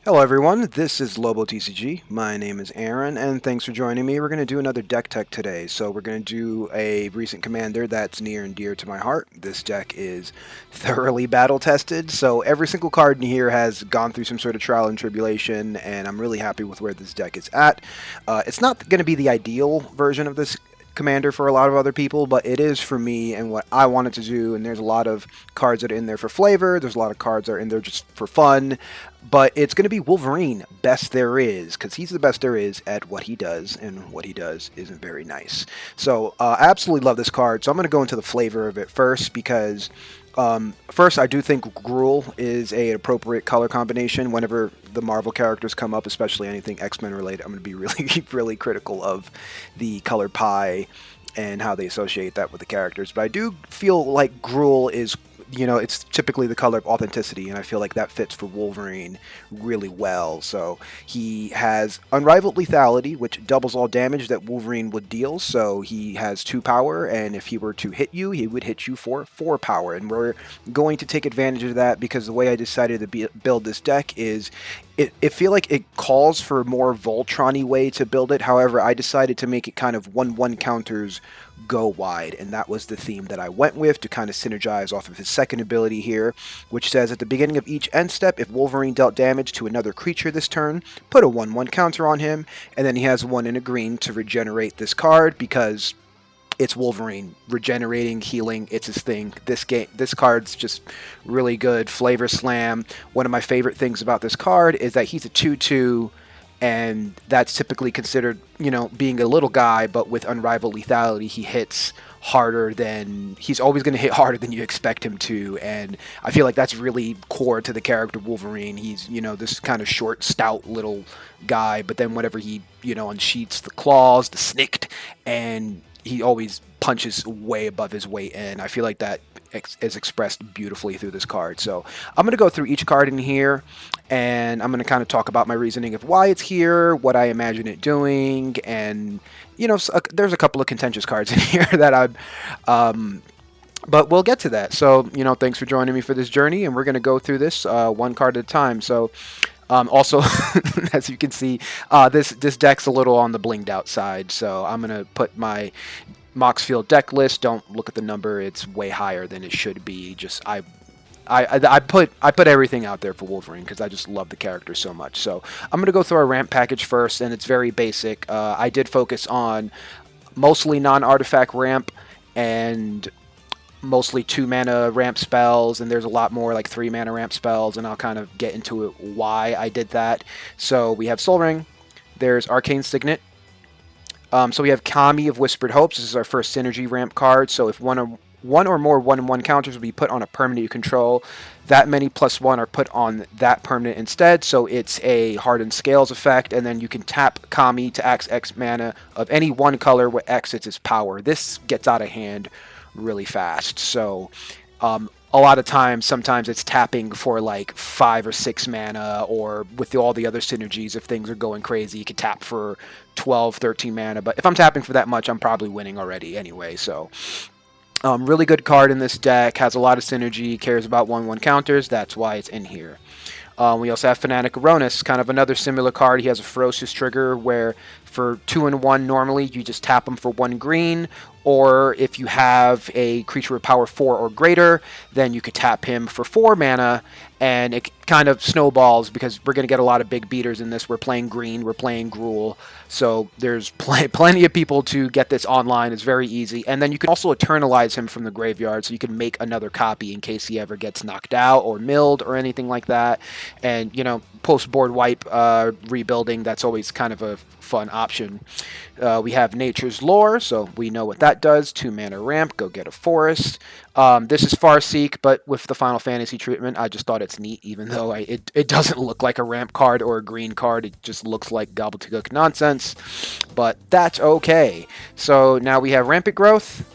Hello everyone, this is Lobo TCG. My name is Aaron, and thanks for joining me. We're going to do another deck tech today. So we're going to do a recent commander that's near and dear to my heart. This deck is thoroughly battle tested, so every single card in here has gone through some sort of trial and tribulation, and I'm really happy with where this deck is at. It's not going to be the ideal version of this commander for a lot of other people, but it is for me and what I wanted to do. And there's a lot of cards that are in there for flavor, there's a lot of cards that are in there just for fun, but it's going to be Wolverine best there is, because he's the best there is at what he does, and what he does isn't very nice. So I absolutely love this card. So I'm going to go into the flavor of it first, because first, I do think Gruel is an appropriate color combination. Whenever the Marvel characters come up, especially anything X-Men related, I'm going to be really, really critical of the color pie and how they associate that with the characters. But I do feel like Gruel is, it's typically the color of authenticity, and I feel like that fits for Wolverine really well. So he has unrivaled lethality, which doubles all damage that Wolverine would deal. So he has 2 power, and if he were to hit you, he would hit you for 4 power. And we're going to take advantage of that, because the way I decided to build this deck is I feel like it calls for a more Voltron-y way to build it. However, I decided to make it kind of 1/1 counters go wide, and that was the theme that I went with to kind of synergize off of his second ability here, which says at the beginning of each end step, if Wolverine dealt damage to another creature this turn, put a 1/1 counter on him, and then he has 1 in a green to regenerate this card, because it's Wolverine. Regenerating, healing, it's his thing. This card's just really good. Flavor Slam. One of my favorite things about this card is that he's a 2/2, and that's typically considered, being a little guy, but with unrivaled lethality, he hits harder than, he's always going to hit harder than you expect him to, and I feel like that's really core to the character Wolverine. He's, this kind of short, stout little guy, but then whenever he, unsheaths the claws, the SNIKT, and he always punches way above his weight, and I feel like that is expressed beautifully through this card. So I'm going to go through each card in here, and I'm going to kind of talk about my reasoning of why it's here, what I imagine it doing, and there's a couple of contentious cards in here that but we'll get to that. So, thanks for joining me for this journey, and we're going to go through this one card at a time. So also, as you can see, this deck's a little on the blinged out side, so I'm going to put my Moxfield deck list. Don't look at the number, it's way higher than it should be. Just I put everything out there for Wolverine, because I just love the character so much. So I'm going to go through our ramp package first, and it's very basic. I did focus on mostly non-artifact ramp, and mostly 2 mana ramp spells, and there's a lot more like 3 mana ramp spells, and I'll kind of get into it why I did that. So we have Soul Ring, there's Arcane Signet, so we have Kami of Whispered Hopes. This is our first synergy ramp card. So if one or more 1/1 counters will be put on a permanent you control, that many +1 are put on that permanent instead. So it's a Hardened Scales effect, and then you can tap Kami to X mana of any one color where X is its power. This gets out of hand really fast. So a lot of times, sometimes it's tapping for like 5 or 6 mana, or with all the other synergies, if things are going crazy, you can tap for 12, 13 mana. But if I'm tapping for that much, I'm probably winning already anyway. So really good card in this deck, has a lot of synergy, cares about 1/1 counters, that's why it's in here. We also have Fanatic Aronis, kind of another similar card. He has a Ferocious trigger where for 2 and 1 normally you just tap him for 1 green, or if you have a creature with power 4 or greater, then you could tap him for 4 mana, and it kind of snowballs, because we're going to get a lot of big beaters in this. We're playing green, we're playing Gruel, so there's plenty of people to get this online. It's very easy, and then you can also eternalize him from the graveyard, so you can make another copy in case he ever gets knocked out or milled or anything like that. And post-board wipe rebuilding, that's always kind of a fun option. We have Nature's Lore, so we know what that does. 2 mana ramp, go get a forest. This is Farseek, but with the Final Fantasy treatment. I just thought it's neat, even though it doesn't look like a ramp card or a green card. It just looks like gobbledygook nonsense, but that's okay. So now we have Rampant Growth,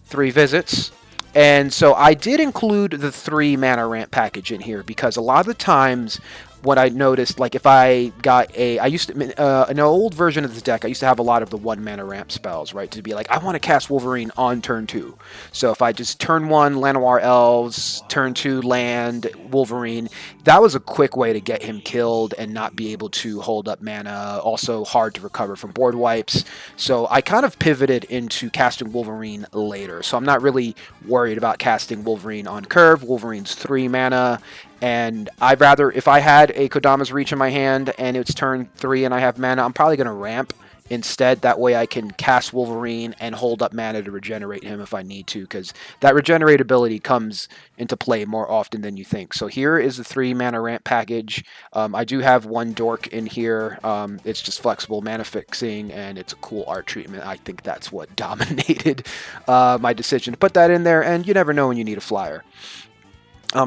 3 visits. And so I did include the 3 mana ramp package in here, because a lot of the times what I noticed, like if I got I used to, in an old version of this deck, I used to have a lot of the 1 mana ramp spells, right? To be like, I want to cast Wolverine on turn 2. So if I just turn 1, Llanowar Elves, turn 2, land, Wolverine, that was a quick way to get him killed and not be able to hold up mana. Also hard to recover from board wipes. So I kind of pivoted into casting Wolverine later. So I'm not really worried about casting Wolverine on curve. Wolverine's 3 mana. And I'd rather, if I had a Kodama's Reach in my hand and it's turn 3 and I have mana, I'm probably going to ramp instead. That way I can cast Wolverine and hold up mana to regenerate him if I need to, because that regenerate ability comes into play more often than you think. So here is the 3 mana ramp package. I do have 1 dork in here. It's just flexible mana fixing, and it's a cool art treatment. I think that's what dominated my decision to put that in there, and you never know when you need a flyer.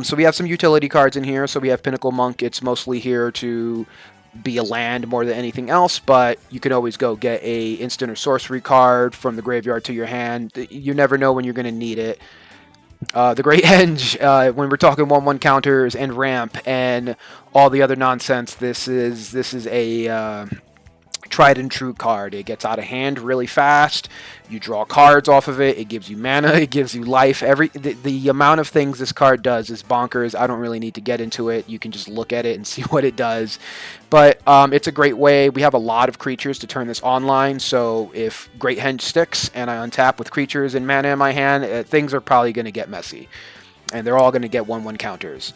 So we have some utility cards in here. So we have Pinnacle Monk. It's mostly here to be a land more than anything else, but you can always go get a instant or sorcery card from the graveyard to your hand. You never know when you're going to need it. The Great Henge, when we're talking 1/1 counters and ramp and all the other nonsense, this is a tried and true card. It gets out of hand really fast. You draw cards off of it. It gives you mana. It gives you life. The amount of things this card does is bonkers. I don't really need to get into it. You can just look at it and see what it does. But it's a great way. We have a lot of creatures to turn this online. So if Great Henge sticks and I untap with creatures and mana in my hand, things are probably going to get messy. And they're all going to get 1/1 counters.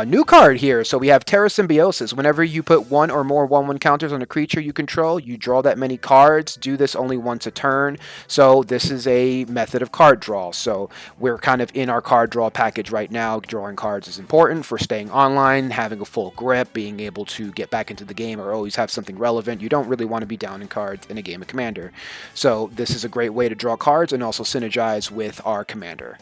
New card here. So we have Terra Symbiosis. Whenever you put 1 or more 1/1 counters on a creature you control, you draw that many cards. Do this only once a turn. So this is a method of card draw. So we're kind of in our card draw package right now. Drawing cards is important for staying online, having a full grip, being able to get back into the game or always have something relevant. You don't really want to be down in cards in a game of Commander. So this is a great way to draw cards and also synergize with our Commander.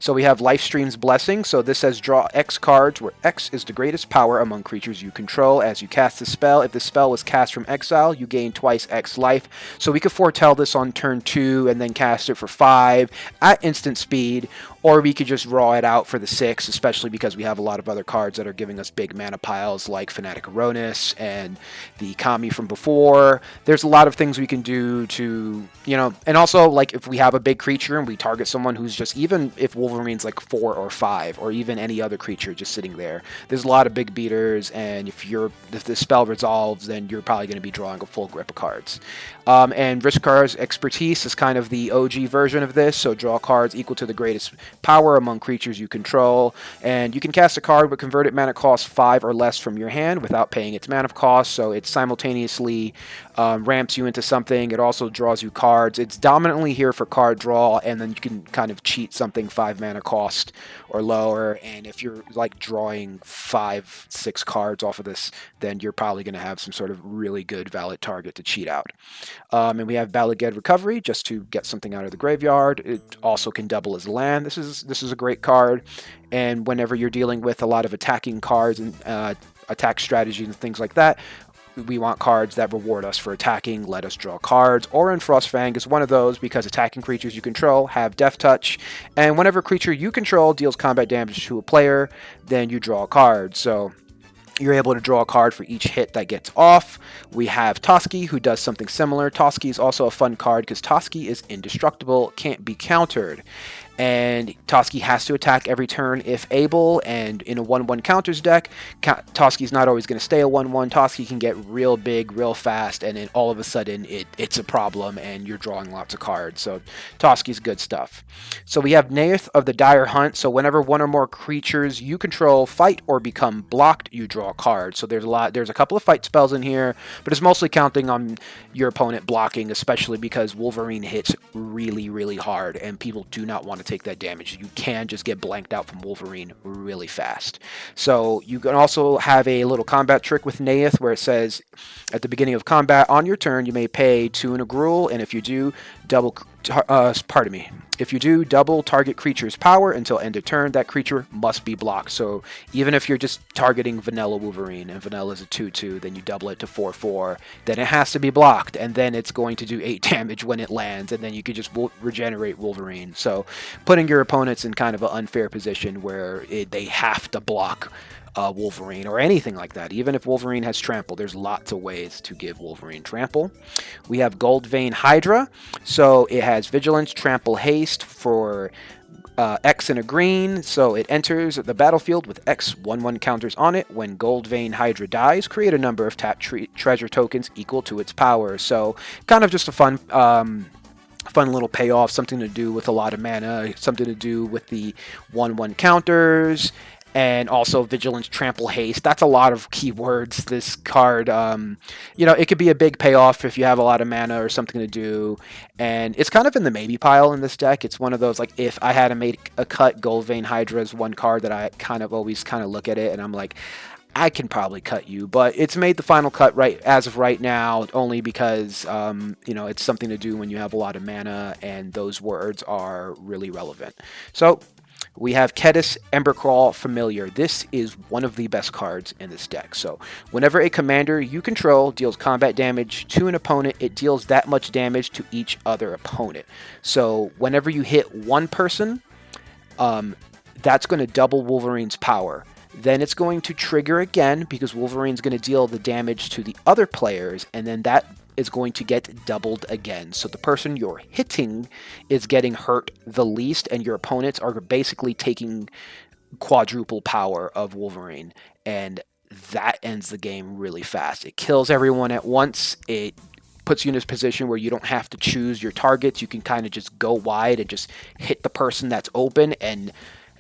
So we have Lifestream's Blessing. So this says draw X cards, where X is the greatest power among creatures you control. As you cast the spell, if the spell was cast from exile, you gain twice X life. So we could foretell this on turn 2 and then cast it for 5 at instant speed, or we could just draw it out for the 6, especially because we have a lot of other cards that are giving us big mana piles like Fanatic Aronis and the Kami from before. There's a lot of things we can do to, and also like if we have a big creature and we target someone who's just, even if Wolverine's like 4 or 5, or even any other creature just sitting there, there's a lot of big beaters, and if the spell resolves, then you're probably going to be drawing a full grip of cards. And Rishkar's Expertise is kind of the OG version of this, so draw cards equal to the greatest power among creatures you control, and you can cast a card with converted mana cost 5 or less from your hand without paying its mana cost, so it simultaneously ramps you into something. It also draws you cards. It's dominantly here for card draw, and then you can kind of cheat something 5 mana cost or lower, and if you're like drawing 5-6 cards off of this, then you're probably going to have some sort of really good valid target to cheat out. And we have Balaged Recovery, just to get something out of the graveyard. It also can double as land. This is a great card, and whenever you're dealing with a lot of attacking cards and attack strategies and things like that, we want cards that reward us for attacking, let us draw cards. Oran Frostfang is one of those because attacking creatures you control have Death Touch, and whenever a creature you control deals combat damage to a player, then you draw a card. So you're able to draw a card for each hit that gets off. We have Toski, who does something similar. Toski is also a fun card because Toski is indestructible, can't be countered. And Toski has to attack every turn if able, and in a 1/1 counters deck, Toski's not always going to stay a 1/1. Toski can get real big real fast, and then all of a sudden it's a problem and you're drawing lots of cards. So Toski's good stuff. So we have Neith of the Dire Hunt. So whenever 1 or more creatures you control fight or become blocked, you draw a card. So there's a couple of fight spells in here, but it's mostly counting on your opponent blocking, especially because Wolverine hits really, really hard, and people do not want to take that damage. You can just get blanked out from Wolverine really fast. So you can also have a little combat trick with Neith where it says at the beginning of combat on your turn you may pay 2 and a gruel, and if you do, double target creature's power until end of turn. That creature must be blocked. So even if you're just targeting vanilla Wolverine, and vanilla is a 2/2, then you double it to 4/4, then it has to be blocked, and then it's going to do 8 damage when it lands, and then you could just regenerate Wolverine. So putting your opponents in kind of an unfair position where they have to block Wolverine or anything like that. Even if Wolverine has trample, there's lots of ways to give Wolverine trample. We have Gold Vein Hydra, so it has Vigilance, Trample, Haste for X and a green, so it enters the battlefield with X 1/1 counters on it. When Gold Vein Hydra dies, create a number of tapped treasure tokens equal to its power. So kind of just a fun little payoff, something to do with a lot of mana, something to do with the 1/1 counters, and also Vigilance, Trample, Haste. That's a lot of keywords. This card, it could be a big payoff if you have a lot of mana or something to do. And it's kind of in the maybe pile in this deck. It's one of those, like, if I had to make a cut, Gold Vein Hydra is one card that I kind of always kind of look at it and I'm like, I can probably cut you, but it's made the final cut right as of right now, only because it's something to do when you have a lot of mana, and those words are really relevant. So we have Kedis Embercrawl Familiar. This is one of the best cards in this deck. So whenever a commander you control deals combat damage to an opponent, it deals that much damage to each other opponent. So whenever you hit one person, that's going to double Wolverine's power. Then it's going to trigger again because Wolverine's going to deal the damage to the other players, and then that is going to get doubled again. So the person you're hitting is getting hurt the least, and your opponents are basically taking quadruple power of Wolverine, and that ends the game really fast. It kills everyone at once. It puts you in a position where you don't have to choose your targets. You can kind of just go wide and just hit the person that's open, and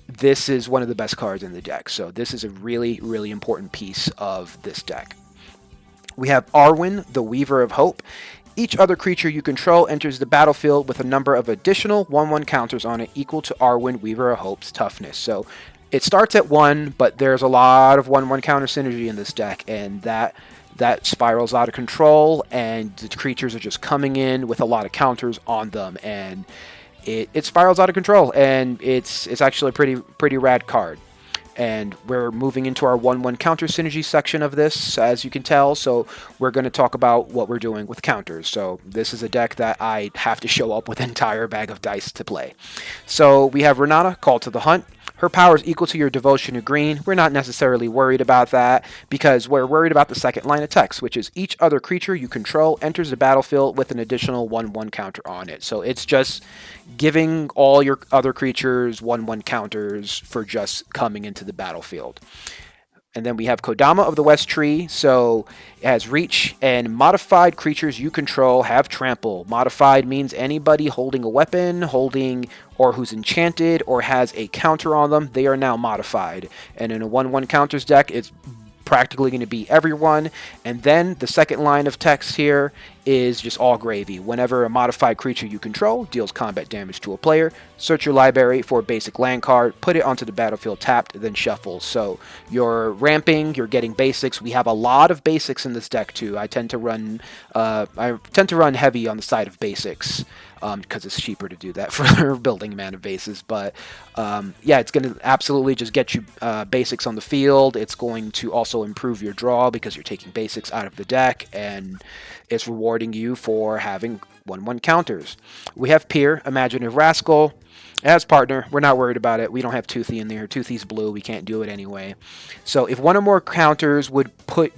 this is one of the best cards in the deck. So this is a really, really important piece of this deck. We have Arwen, the Weaver of Hope. Each other creature you control enters the battlefield with a number of additional 1/1 counters on it equal to Arwen, Weaver of Hope's toughness. So it starts at 1, but there's a lot of 1/1 counter synergy in this deck, and that spirals out of control, and the creatures are just coming in with a lot of counters on them, and it spirals out of control, and it's actually a pretty rad card. And we're moving into our 1/1 counter synergy section of this, as you can tell. So we're going to talk about what we're doing with counters. So this is a deck that I have to show up with an entire bag of dice to play. So we have Renata, Call to the Hunt. Her power is equal to your devotion to green. We're not necessarily worried about that because we're worried about the second line of text, which is each other creature you control enters the battlefield with an additional 1/1 counter on it. So it's just giving all your other creatures 1/1 counters for just coming into the battlefield. And then we have Kodama of the West Tree. So it has reach, and modified creatures you control have trample. Modified means anybody holding a weapon, or who's enchanted, or has a counter on them, they are now modified. And in a 1/1 counters deck, it's practically going to be everyone. And then the second line of text here is just all gravy. Whenever a modified creature you control deals combat damage to a player, search your library for a basic land card, put it onto the battlefield tapped, then shuffle. So you're ramping, you're getting basics. We have a lot of basics in this deck too. I tend to run heavy on the side of basics, because it's cheaper to do that for building mana bases. But yeah, it's going to absolutely just get you basics on the field. It's going to also improve your draw because you're taking basics out of the deck, and it's rewarding you for having 1/1 counters. We have Peer, Imaginative Rascal. As partner, we're not worried about it. We don't have Toothy in there. Toothy's blue. We can't do it anyway. So if one or more counters would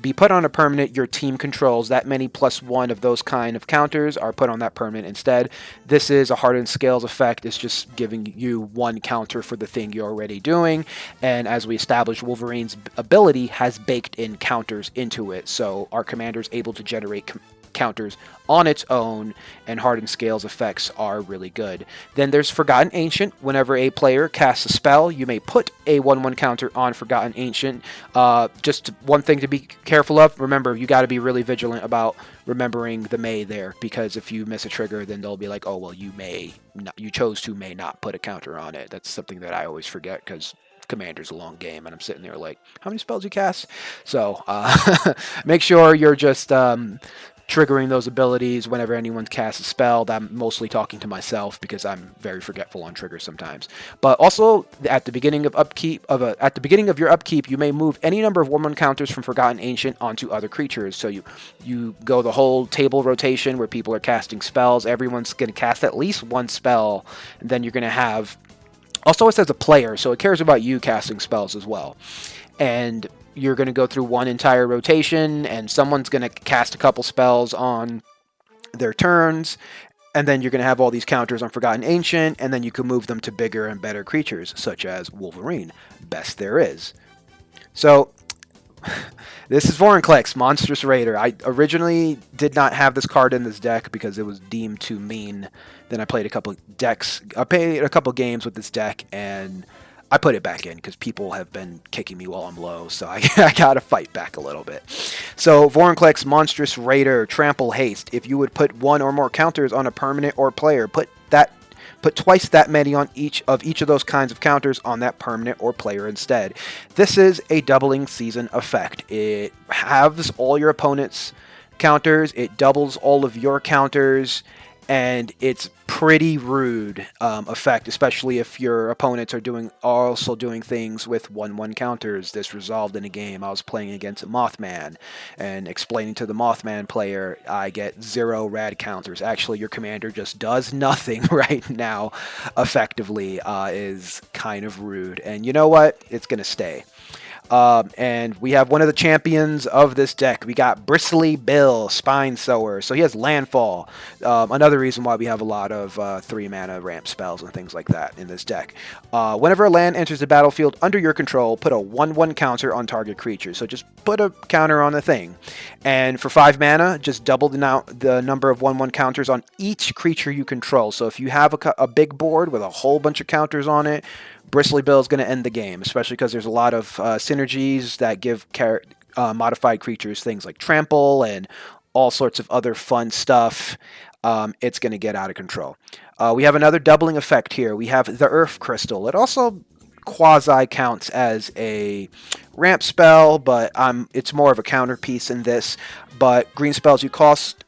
be put on a permanent your team controls, that many +1 of those kind of counters are put on that permanent instead. This is a hardened scales effect. It's just giving you one counter for the thing you're already doing. And as we established, Wolverine's ability has baked in counters into it. So our commander is able to generate counters on its own, and hardened scales effects are really good. Then there's Forgotten Ancient. Whenever a player casts a spell, you may put a 1/1 counter on Forgotten Ancient. Just one thing to be careful of. Remember, you got to be really vigilant about remembering the may there, because if you miss a trigger, then they'll be like, oh, well, you chose to may not put a counter on it. That's something that I always forget because Commander's a long game, and I'm sitting there like, how many spells you cast? So make sure you're just triggering those abilities whenever anyone casts a spell. I'm mostly talking to myself because I'm very forgetful on triggers sometimes. But also at the beginning of your upkeep, you may move any number of 1/1 counters from Forgotten Ancient onto other creatures. So you go the whole table rotation where people are casting spells. Everyone's going to cast at least one spell, and then you're going to have. Also, it says a player, so it cares about you casting spells as well. and you're going to go through one entire rotation, and someone's going to cast a couple spells on their turns, and then you're going to have all these counters on Forgotten Ancient, and then you can move them to bigger and better creatures, such as Wolverine. Best there is. So, this is Vorinclex, Monstrous Raider. I originally did not have this card in this deck because it was deemed too mean. Then I played a couple games with this deck, and I put it back in because people have been kicking me while I'm low, so I gotta fight back a little bit. So, Vorinclex, Monstrous Raider, Trample Haste. If you would put one or more counters on a permanent or player, put twice that many on each of those kinds of counters on that permanent or player instead. This is a doubling season effect. It halves all your opponent's counters, it doubles all of your counters, and it's pretty rude effect, especially if your opponents are also doing things with 1/1 counters. This resolved in a game. I was playing against a Mothman and explaining to the Mothman player, I get 0 rad counters. Actually, your commander just does nothing right now effectively, is kind of rude. And you know what? It's going to stay. And we have one of the champions of this deck. We got Bristly Bill, Spine Sower. So he has Landfall. Another reason why we have a lot of 3-mana ramp spells and things like that in this deck. Whenever a land enters the battlefield under your control, put a 1/1 counter on target creature. So just put a counter on the thing. And for 5 mana, just double the number of 1/1 counters on each creature you control. So if you have a big board with a whole bunch of counters on it, Bristly Bill is going to end the game, especially because there's a lot of synergies that give modified creatures things like trample and all sorts of other fun stuff. It's going to get out of control. We have another doubling effect here. We have the Earth Crystal. It also quasi counts as a ramp spell, but it's more of a counter piece in this. But green spells you cast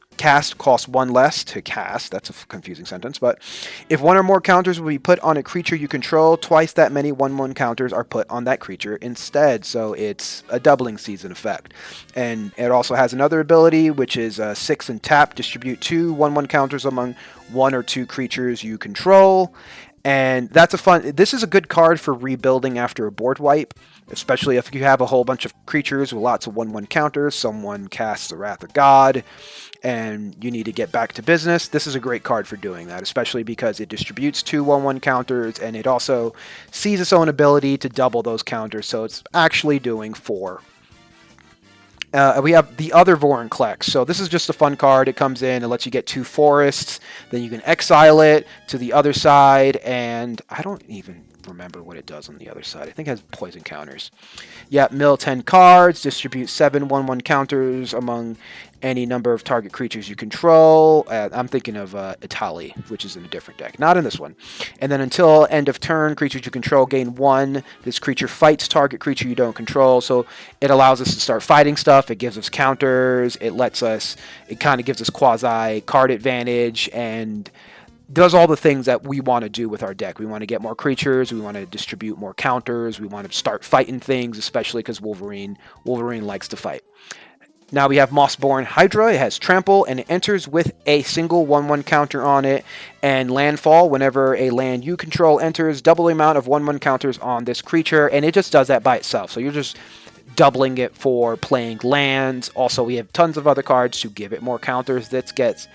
cost 1 less to cast. That's a confusing sentence, but if one or more counters will be put on a creature you control, twice that many 1/1 counters are put on that creature instead. So it's a doubling season effect. And it also has another ability, which is 6 and tap, distribute 2 1/1 counters among 1 or 2 creatures you control. And this is a good card for rebuilding after a board wipe, especially if you have a whole bunch of creatures with lots of 1/1 counters. Someone casts the Wrath of God, and you need to get back to business. This is a great card for doing that, especially because it distributes 2 1/1 counters, and it also sees its own ability to double those counters, so it's actually doing 4. We have the other Vorinclex. So this is just a fun card. It comes in, it lets you get 2 forests, then you can exile it to the other side, and I don't even remember what it does on the other side. I think it has poison counters. Yeah, mill 10 cards, distribute 7 1/1 counters among any number of target creatures you control. I'm thinking of Itali, which is in a different deck, not in this one. And then until end of turn, creatures you control gain 1. This creature fights target creature you don't control, so it allows us to start fighting stuff. It gives us counters. It kind of gives us quasi card advantage, and does all the things that we want to do with our deck. We want to get more creatures, we want to distribute more counters, we want to start fighting things, especially because Wolverine likes to fight. Now we have Mossborn Hydra. It has trample, and it enters with a single 1/1 counter on it, and landfall. Whenever a land you control enters, double the amount of 1/1 counters on this creature, and it just does that by itself. So you're just doubling it for playing lands. Also, we have tons of other cards to give it more counters. This gets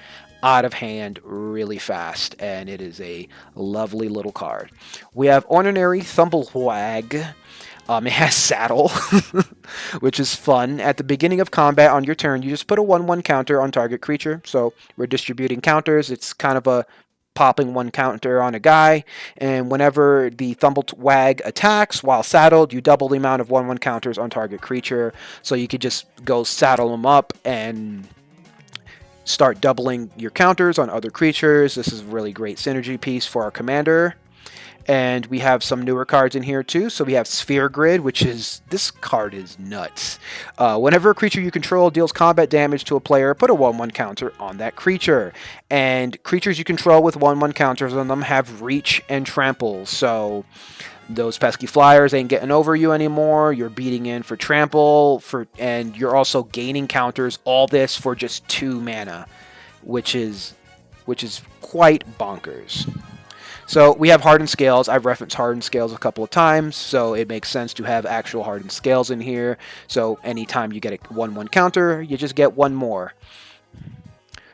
out of hand really fast, and it is a lovely little card. We have Ordinary Thumblewag. It has Saddle, which is fun. At the beginning of combat on your turn, you just put a 1/1 counter on target creature. So we're distributing counters. It's kind of a popping 1 counter on a guy. And whenever the Thumblewag attacks while saddled, you double the amount of 1/1 counters on target creature. So you could just go saddle them up and start doubling your counters on other creatures. This is a really great synergy piece for our commander. And we have some newer cards in here too. So we have Sphere Grid, this card is nuts. Whenever a creature you control deals combat damage to a player, put a 1/1 counter on that creature. And creatures you control with 1/1 counters on them have reach and trample. So those pesky flyers ain't getting over you anymore. You're beating in for trample, and you're also gaining counters. All this for just 2 mana, which is quite bonkers. So we have hardened scales. I've referenced hardened scales a couple of times, so it makes sense to have actual hardened scales in here. So anytime you get a 1/1 counter, you just get one more.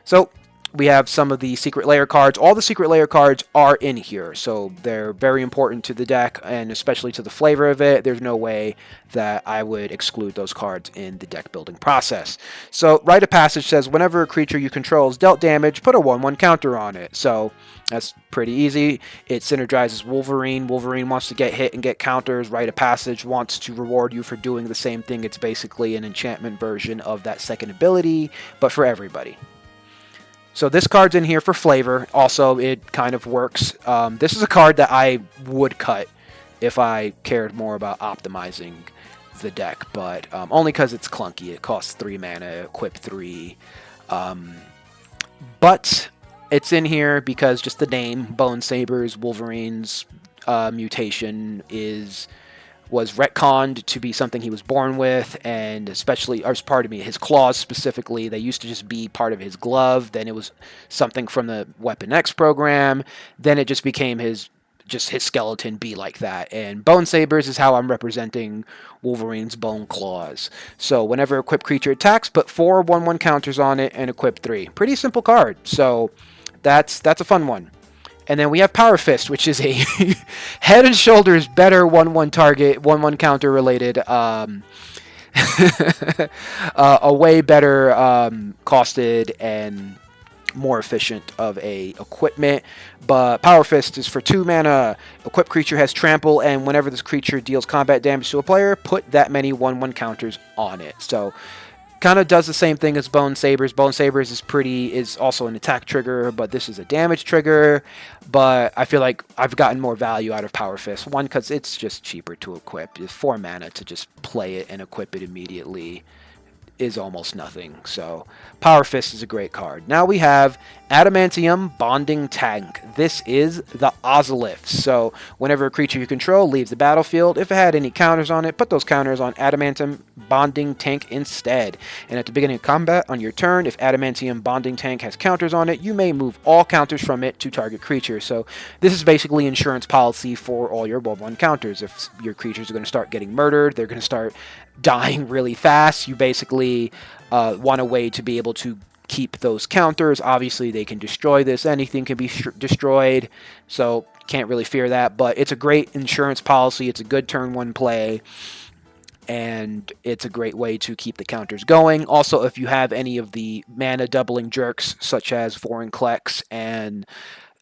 So we have some of the secret layer cards. All the secret layer cards are in here, so they're very important to the deck, and especially to the flavor of it. There's no way that I would exclude those cards in the deck building process. So Rite of Passage says whenever a creature you control is dealt damage, put a 1/1 counter on it. So that's pretty easy. It synergizes Wolverine. Wolverine wants to get hit and get counters. Rite of Passage wants to reward you for doing the same thing. It's basically an enchantment version of that second ability, but for everybody. So this card's in here for flavor. Also, it kind of works. This is a card that I would cut if I cared more about optimizing the deck, but only because it's clunky. It costs 3 mana, equip 3. But it's in here because just the name, Bone Sabers, Wolverine's mutation was retconned to be something he was born with, and especially, or pardon me, his claws specifically, they used to just be part of his glove, then it was something from the Weapon X program, then it just became his skeleton be like that, and Bone Sabers is how I'm representing Wolverine's bone claws. So whenever equipped creature attacks, put 4 1/1 counters on it and equip 3. Pretty simple card, so that's a fun one. And then we have Power Fist, which is a head and shoulders better 1/1 target, 1/1 counter related, a way better costed and more efficient of a equipment. But Power Fist is for 2 mana. Equipped creature has trample, and whenever this creature deals combat damage to a player, put that many 1/1 counters on it. So kind of does the same thing as Bone Sabers. Bone Sabers is also an attack trigger, but this is a damage trigger. But I feel like I've gotten more value out of Power Fist. One, because it's just cheaper to equip. It's 4 mana to just play it and equip it immediately is almost nothing. So Power Fist is a great card. Now we have Adamantium Bonding Tank. This is the Ozolith. So whenever a creature you control leaves the battlefield, if it had any counters on it, put those counters on Adamantium Bonding Tank instead. And at the beginning of combat on your turn, if Adamantium Bonding Tank has counters on it, you may move all counters from it to target creature. So this is basically insurance policy for all your 1/1 counters. If your creatures are going to start getting murdered, they're going to start dying really fast, you basically want a way to be able to keep those counters. Obviously, they can destroy this. Anything can be destroyed, so can't really fear that. But it's a great insurance policy. It's a good turn 1 play, and it's a great way to keep the counters going. Also, if you have any of the mana doubling jerks, such as Vorinclex and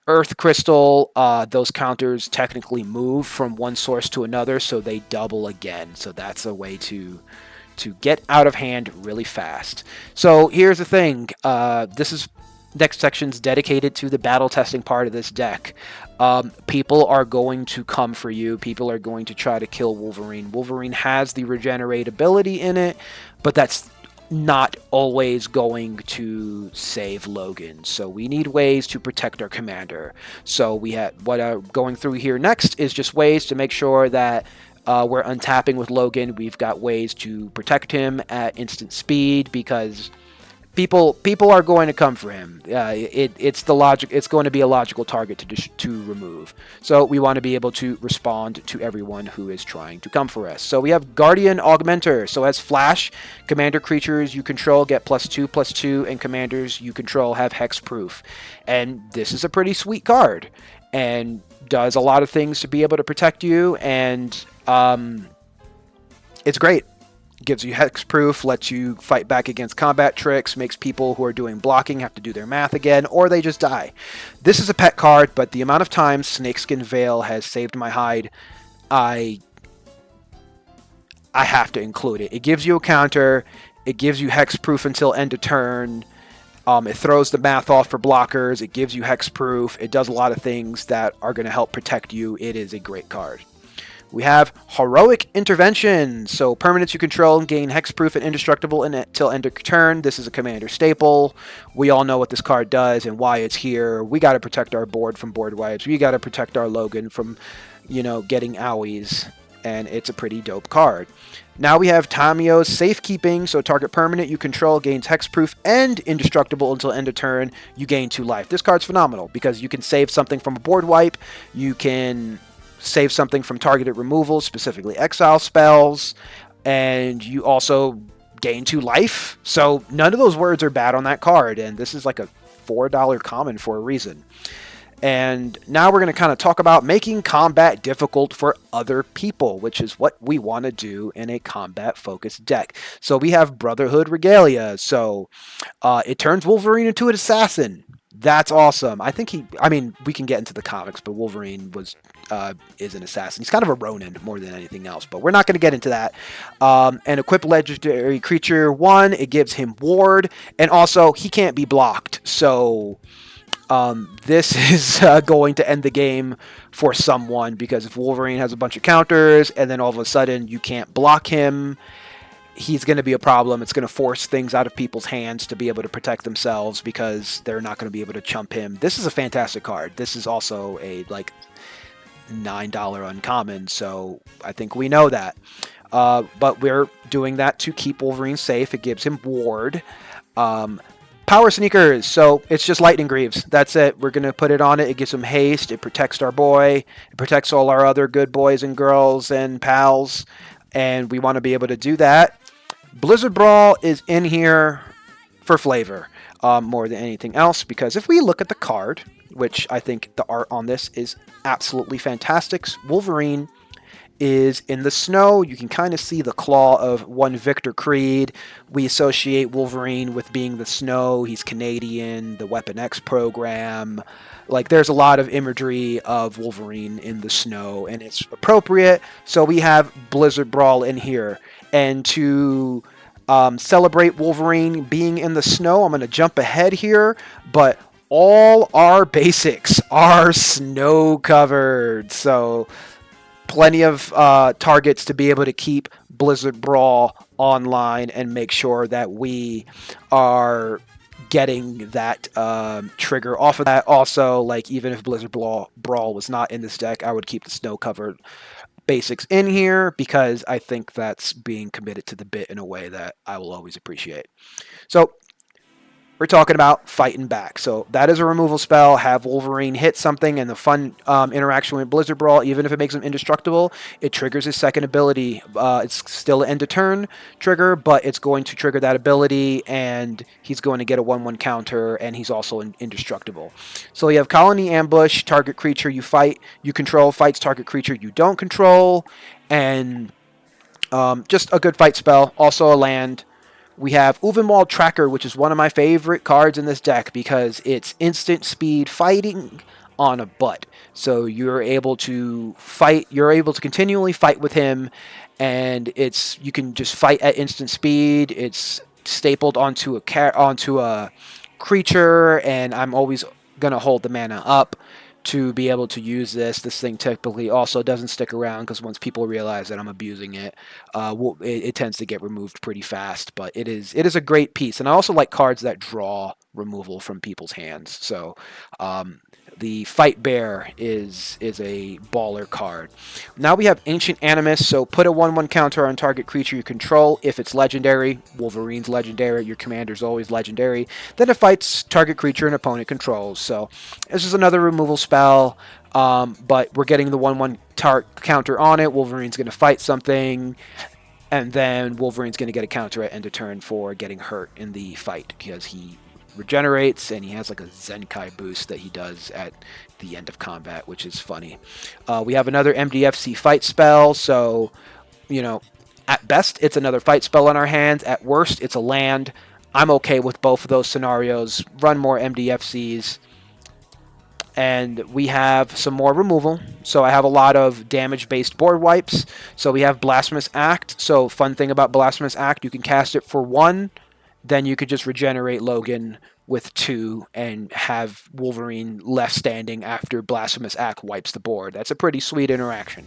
Earth Crystal, those counters technically move from one source to another, so they double again. So that's a way to get out of hand really fast. So here's the thing. Next section's dedicated to the battle testing part of this deck. People are going to come for you. People are going to try to kill Wolverine. Wolverine has the regenerate ability in it, but that's not always going to save Logan. So we need ways to protect our commander. So we have going through here next is just ways to make sure that we're untapping with Logan. We've got ways to protect him at instant speed because people are going to come for him. It's going to be a logical target to remove. So we want to be able to respond to everyone who is trying to come for us. So we have Guardian Augmenter. So as Flash, commander creatures you control get +2/+2, and commanders you control have hexproof. And this is a pretty sweet card and does a lot of things to be able to protect you, and it's great. Gives you hexproof, lets you fight back against combat tricks, makes people who are doing blocking have to do their math again, or they just die. This is a pet card, but the amount of times Snakeskin Veil has saved my hide, I have to include it. It gives you a counter, it gives you hexproof until end of turn, it throws the math off for blockers, it gives you hexproof, it does a lot of things that are going to help protect you. It is a great card. We have Heroic Intervention. So permanents you control gain hexproof and indestructible until end of turn. This is a commander staple. We all know what this card does and why it's here. We got to protect our board from board wipes. We got to protect our Logan from, getting owies. And it's a pretty dope card. Now we have Tamio's Safekeeping, so target permanent you control gains hexproof and indestructible until end of turn. You gain 2 life. This card's phenomenal because you can save something from a board wipe. You can save something from targeted removal, specifically exile spells, and you also gain 2 life. So none of those words are bad on that card, and this is like a $4 common for a reason. And now we're going to kind of talk about making combat difficult for other people, which is what we want to do in a combat-focused deck. So we have Brotherhood Regalia. So it turns Wolverine into an assassin. That's awesome. I mean, we can get into the comics, but Wolverine is an assassin. He's kind of a Ronin more than anything else, but we're not going to get into that. And equip legendary creature 1, it gives him ward, and also he can't be blocked. So this is going to end the game for someone, because if Wolverine has a bunch of counters and then all of a sudden you can't block him, he's going to be a problem. It's going to force things out of people's hands to be able to protect themselves because they're not going to be able to chump him. This is a fantastic card. This is also a like $9 uncommon, so I think we know that. But we're doing that to keep Wolverine safe. It gives him ward. Power Sneakers, so it's just Lightning Greaves. That's it. We're going to put it on it. It gives him haste. It protects our boy. It protects all our other good boys and girls and pals, and we want to be able to do that. Blizzard Brawl is in here for flavor more than anything else, because if we look at the card, which I think the art on this is absolutely fantastic, Wolverine is in the snow. You can kind of see the claw of one Victor Creed. We associate Wolverine with being the snow. He's Canadian, the Weapon X program. Like, there's a lot of imagery of Wolverine in the snow, and it's appropriate. So we have Blizzard Brawl in here. And to celebrate Wolverine being in the snow, I'm going to jump ahead here, but all our basics are snow covered. So plenty of targets to be able to keep Blizzard Brawl online and make sure that we are getting that trigger off of that. Also, like, even if Blizzard Brawl was not in this deck, I would keep the snow covered basics in here, because I think that's being committed to the bit in a way that I will always appreciate. So we're talking about fighting back. So that is a removal spell. Have Wolverine hit something, and the fun interaction with Blizzard Brawl, even if it makes him indestructible, it triggers his second ability. It's still an end of turn trigger, but it's going to trigger that ability, and he's going to get a 1/1 counter, and he's also indestructible. So you have Colony Ambush. Target creature you control fights target creature you don't control, and just a good fight spell. Also a land. We have Uvenwald Tracker, which is one of my favorite cards in this deck because it's instant speed fighting on a butt. So you're able to fight, you're able to continually fight with him, and you can just fight at instant speed. It's stapled onto a creature, and I'm always gonna hold the mana up to be able to use this. This thing typically also doesn't stick around, because once people realize that I'm abusing it, it tends to get removed pretty fast. But it is a great piece, and I also like cards that draw removal from people's hands. So the Fight Bear is a baller card. Now we have Ancient Animus. So put a 1/1 counter on target creature you control if it's legendary. Wolverine's legendary. Your commander's always legendary. Then it fights target creature an opponent controls. So this is another removal spell, but we're getting the 1/1 counter on it. Wolverine's going to fight something, and then Wolverine's going to get a counter at end of turn for getting hurt in the fight, because he regenerates, and he has like a Zenkai boost that he does at the end of combat, which is funny. We have another MDFC fight spell, so, you know, at best it's another fight spell in our hands. At worst it's a land. I'm okay with both of those scenarios. Run more MDFCs. And we have some more removal. So I have a lot of damage-based board wipes. So we have Blasphemous Act. So fun thing about Blasphemous Act, you can cast it for 1, then you could just regenerate Logan with 2 and have Wolverine left standing after Blasphemous Act wipes the board. That's a pretty sweet interaction.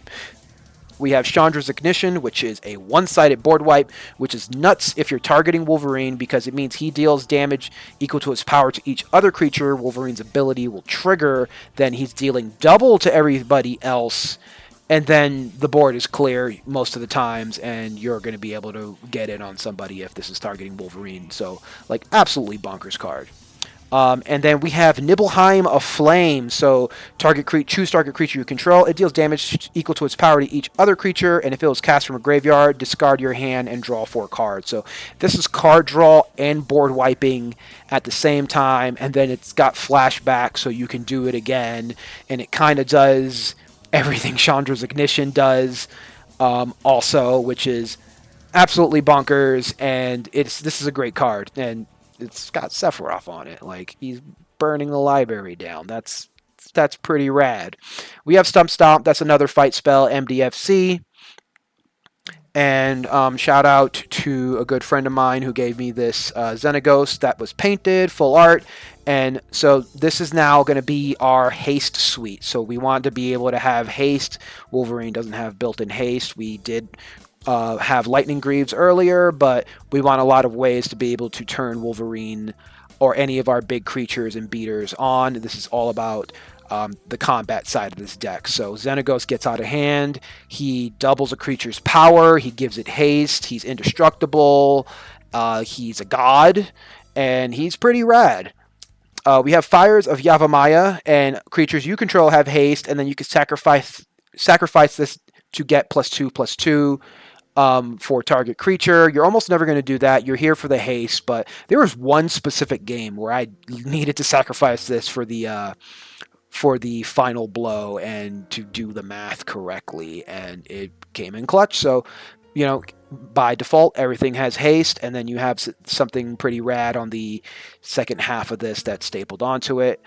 We have Chandra's Ignition, which is a one-sided board wipe, which is nuts if you're targeting Wolverine, because it means he deals damage equal to his power to each other creature. Wolverine's ability will trigger, then he's dealing double to everybody else, and then the board is clear most of the times, and you're going to be able to get in on somebody if this is targeting Wolverine. So, like, absolutely bonkers card. And then we have Nibelheim of Flame. So choose target creature you control. It deals damage equal to its power to each other creature, and if it was cast from a graveyard, discard your hand and draw 4 cards. So this is card draw and board wiping at the same time, and then it's got flashback, so you can do it again, and it kind of does everything Chandra's Ignition does, also, which is absolutely bonkers. And this is a great card, and it's got Sephiroth on it. Like, he's burning the library down. That's pretty rad. We have Stump Stomp. That's another fight spell, MDFC. And shout out to a good friend of mine who gave me this Xenagos that was painted, full art. And so this is now going to be our haste suite. So we want to be able to have haste. Wolverine doesn't have built-in haste. We did have Lightning Greaves earlier, but we want a lot of ways to be able to turn Wolverine or any of our big creatures and beaters on. This is all about the combat side of this deck. So Xenagos gets out of hand. He doubles a creature's power. He gives it haste. He's indestructible. He's a god, and he's pretty rad. We have Fires of Yavimaya, and creatures you control have haste, and then you can sacrifice this to get +2/+2 for target creature. You're almost never going to do that. You're here for the haste, but there was one specific game where I needed to sacrifice this for the final blow and to do the math correctly, and it came in clutch. So, by default, everything has haste, and then you have something pretty rad on the second half of this that's stapled onto it.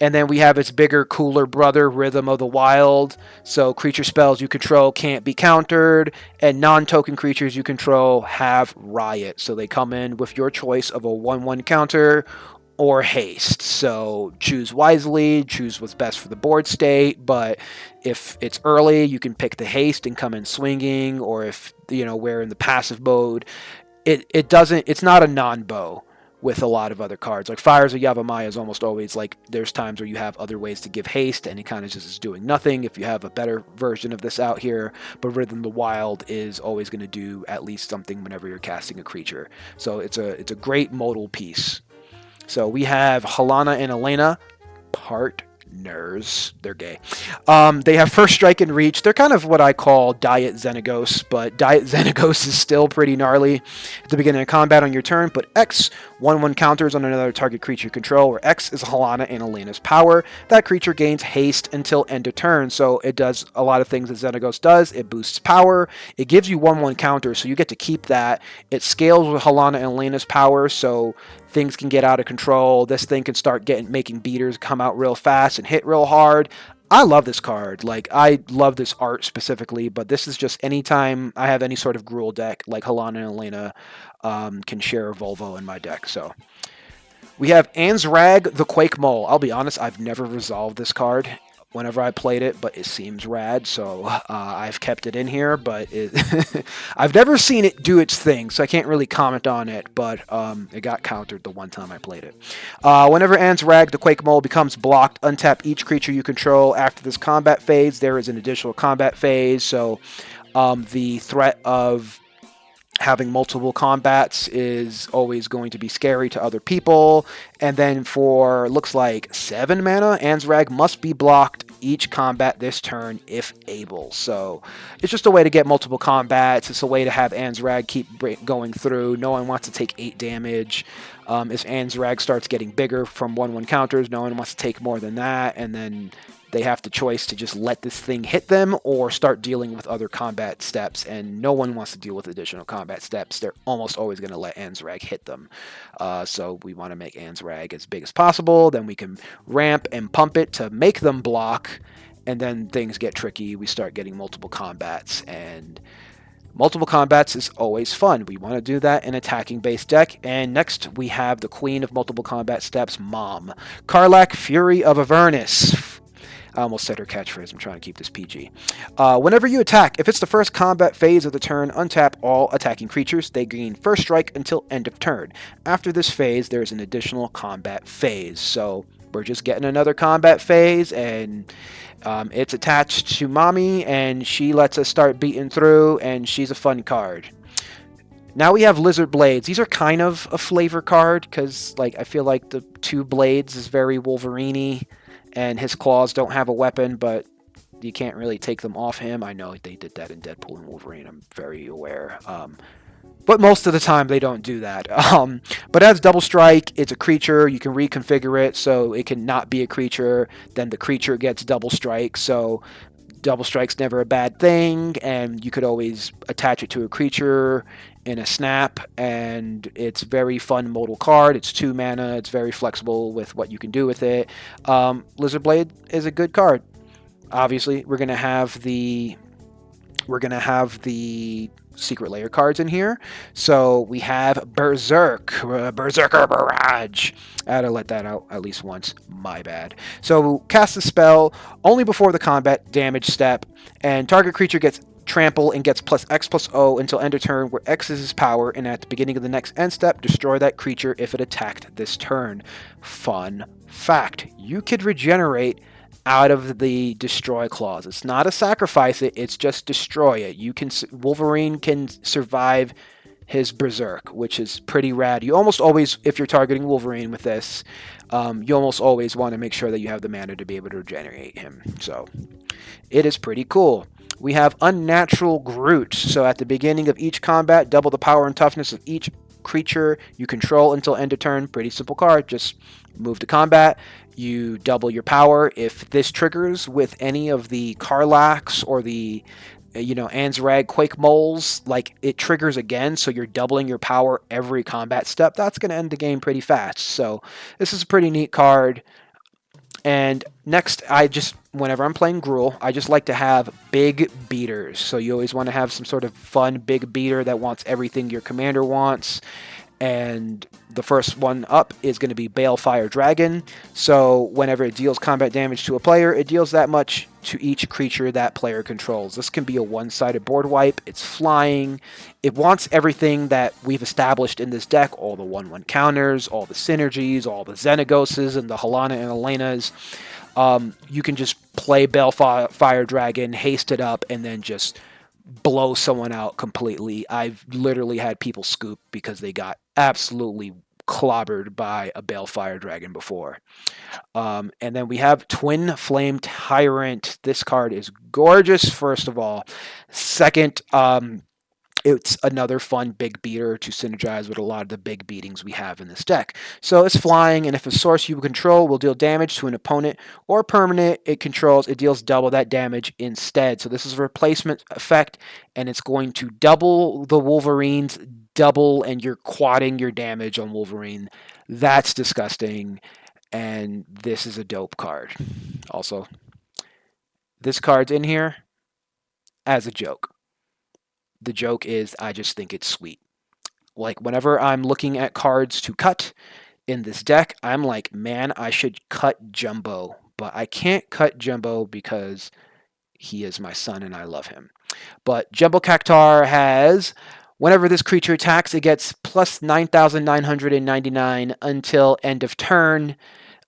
And then we have its bigger, cooler brother, Rhythm of the Wild. So creature spells you control can't be countered, and non-token creatures you control have Riot. So they come in with your choice of a 1/1 counter or haste. So choose wisely, choose what's best for the board state, but if it's early, you can pick the haste and come in swinging, or if, we're in the passive mode, it's not a non-bow with a lot of other cards. Like Fires of Yavimaya is almost always like, there's times where you have other ways to give haste and it kind of just is doing nothing if you have a better version of this out here, but Rhythm of the Wild is always going to do at least something whenever you're casting a creature. So it's a great modal piece. So we have Halana and Elena, partners. They're gay. They have First Strike and Reach. They're kind of what I call Diet Xenagos, but Diet Xenagos is still pretty gnarly. At the beginning of combat on your turn, put X 1/1 counters on another target creature you control, where X is Halana and Elena's power. That creature gains haste until end of turn, so it does a lot of things that Xenagos does. It boosts power. It gives you 1/1 counters, so you get to keep that. It scales with Halana and Elena's power, so things can get out of control. This thing can start making beaters come out real fast and hit real hard. I love this card. Like, I love this art specifically, but this is just anytime I have any sort of Gruul deck, like Halana and Elena can share a Volvo in my deck. So we have Ansrag the Quake Mole. I'll be honest, I've never resolved this card whenever I played it, but it seems rad, so I've kept it in here, but I've never seen it do its thing, so I can't really comment on it, but it got countered the one time I played it. Whenever Ansrag, the Quake Mole, becomes blocked, untap each creature you control. After this combat phase, there is an additional combat phase, so the threat of having multiple combats is always going to be scary to other people. And then for, looks like 7 mana, Ansrag must be blocked each combat this turn if able. So it's just a way to get multiple combats. It's a way to have Ansrag keep going through. No one wants to take 8 damage. As Ansrag starts getting bigger from 1/1 counters, no one wants to take more than that, and then they have the choice to just let this thing hit them or start dealing with other combat steps, and no one wants to deal with additional combat steps. They're almost always going to let Ansrag hit them. So we want to make Ansrag as big as possible. Then we can ramp and pump it to make them block, and then things get tricky. We start getting multiple combats, and multiple combats is always fun. We want to do that in attacking-based deck. And next, we have the queen of multiple combat steps, Mom. Karlach, Fury of Avernus. I almost said her catchphrase. I'm trying to keep this PG. Whenever you attack, if it's the first combat phase of the turn, untap all attacking creatures. They gain First Strike until end of turn. After this phase, there is an additional combat phase. So We're just getting another combat phase, and it's attached to Mommy, and she lets us start beating through, and she's a fun card. Now we have Lizard Blades. These are kind of a flavor card because, like, I feel like the two blades is very Wolverine-y, and his claws don't have a weapon, but you can't really take them off him. I know they did that in Deadpool and Wolverine. I'm very aware. But most of the time they don't do that. But as Double Strike, it's a creature. You can reconfigure it so it can not be a creature. Then the creature gets Double Strike. So Double Strike's never a bad thing, and you could always attach it to a creature in a snap, and it's very fun modal card. It's 2 mana. It's very flexible with what you can do with it. Lizard Blade is a good card. Obviously, we're gonna have the secret layer cards in here. So we have Berserker Barrage. I had to let that out at least once. My bad. So cast the spell only before the combat damage step, and target creature gets trample and gets +X+O until end of turn, where X is his power, and at the beginning of the next end step, destroy that creature if it attacked this turn. Fun fact, you could regenerate out of the destroy clause. It's not a sacrifice it, it's just destroy it. Wolverine can survive his berserk, which is pretty rad. You almost always, if you're targeting Wolverine with this, you almost always want to make sure that you have the mana to be able to regenerate him. So it is pretty cool. We have Unnatural Groot. So at the beginning of each combat, double the power and toughness of each creature you control until end of turn. Pretty simple card. Just move to combat. You double your power. If this triggers with any of the Karlachs or the Anzrag Quake Moles, like, it triggers again, so you're doubling your power every combat step. That's going to end the game pretty fast. So this is a pretty neat card. And next, whenever I'm playing Gruul, I just like to have big beaters. So you always want to have some sort of fun big beater that wants everything your commander wants. And the first one up is going to be Balefire Dragon. So whenever it deals combat damage to a player, it deals that much to each creature that player controls. This can be a one-sided board wipe. It's flying. It wants everything that we've established in this deck, all the 1/1 counters, all the synergies, all the Xenagoses and the Helana and Elenas. You can just play Balefire Dragon, haste it up, and then just blow someone out completely. I've literally had people scoop because they got absolutely clobbered by a Balefire Dragon before. And then we have Twin Flame Tyrant. This card is gorgeous, first of all. Second, it's another fun big beater to synergize with a lot of the big beatings we have in this deck. So it's flying, and if a source you control will deal damage to an opponent or permanent it controls, it deals double that damage instead. So this is a replacement effect, and it's going to double the Wolverine's double, and you're quadding your damage on Wolverine. That's disgusting, and this is a dope card. Also, this card's in here as a joke. The joke is I just think it's sweet. Like, whenever I'm looking at cards to cut in this deck, I'm like, man, I should cut Jumbo. But I can't cut Jumbo because he is my son and I love him. But Jumbo Cactar has, whenever this creature attacks, it gets plus 9,999 until end of turn.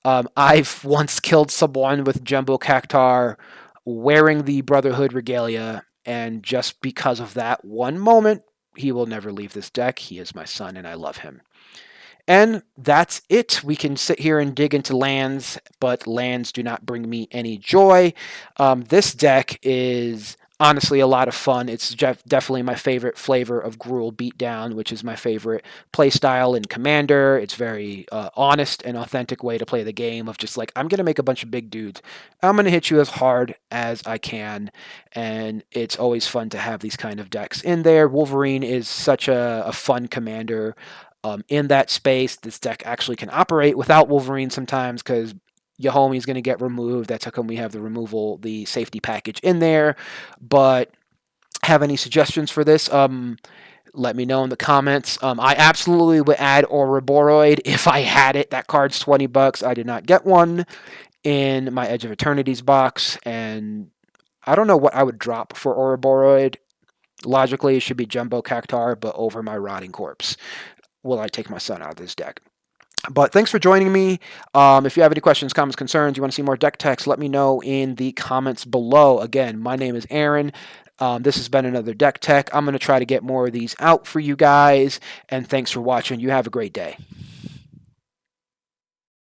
I've once killed someone with Jumbo Cactar wearing the Brotherhood regalia, and just because of that one moment, he will never leave this deck. He is my son, and I love him. And that's it. We can sit here and dig into lands, but lands do not bring me any joy. This deck is honestly a lot of fun. It's definitely my favorite flavor of Gruul Beatdown, which is my favorite playstyle in Commander. It's very honest and authentic way to play the game of just like, I'm going to make a bunch of big dudes. I'm going to hit you as hard as I can, and it's always fun to have these kind of decks in there. Wolverine is such a fun commander. In that space, this deck actually can operate without Wolverine sometimes because your homie's going to get removed. That's how come we have the safety package in there. But have any suggestions for this? Let me know in the comments. I absolutely would add Ouroboros if I had it. That card's $20. I did not get one in my Edge of Eternity's box, and I don't know what I would drop for Ouroboros. Logically, it should be Jumbo Cactar, but over my rotting corpse will I take my son out of this deck. But thanks for joining me. If you have any questions, comments, concerns, you want to see more deck techs, let me know in the comments below. Again, my name is Aaron. This has been another deck tech. I'm going to try to get more of these out for you guys. And thanks for watching. You have a great day.